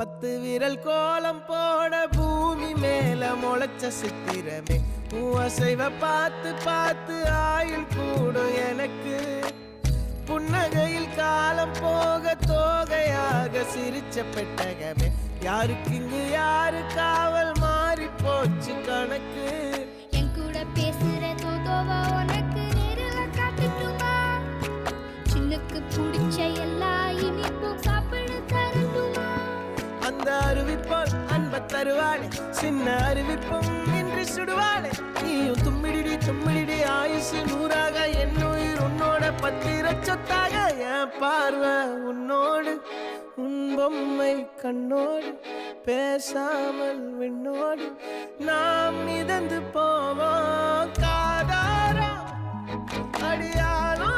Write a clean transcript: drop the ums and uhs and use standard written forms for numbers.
10 விரல் கோலம் போட பூமி மேல முளைச்ச சித்திரமே அசைவ பார்த்து பார்த்து ஆயுள் கூடும் எனக்கு புன்னகையில் காலம் போக தோகையாக சிரிச்ச பெட்டகமே யாருக்கு இங்கு யாரு காவல் மாறி போச்சு கணக்கு என் கூட பேசுற தோதோவா உனக்கு நேரில் காட்டுட்டுமா சின்னுக்கு பிடிச்ச எல்லா இனிப்பும் சாப்பிட தரட்டுமா அந்த அறிவிப்பால் அன்ப தருவாளே சின்ன அறிவிப்பும் இன்று சுடுவாளே நீயும் தும்மிடி தும்மிடி ஆயுசு 100ஆக என் உயிர் உன்னோட 10 சொத்தாக என் பார்வை உன்னோடு உன் பொம்மை கண்ணோடு பேசாமல் விண்ணோடு நாம் மிதந்து போவோம் காதாரா அடியாளோ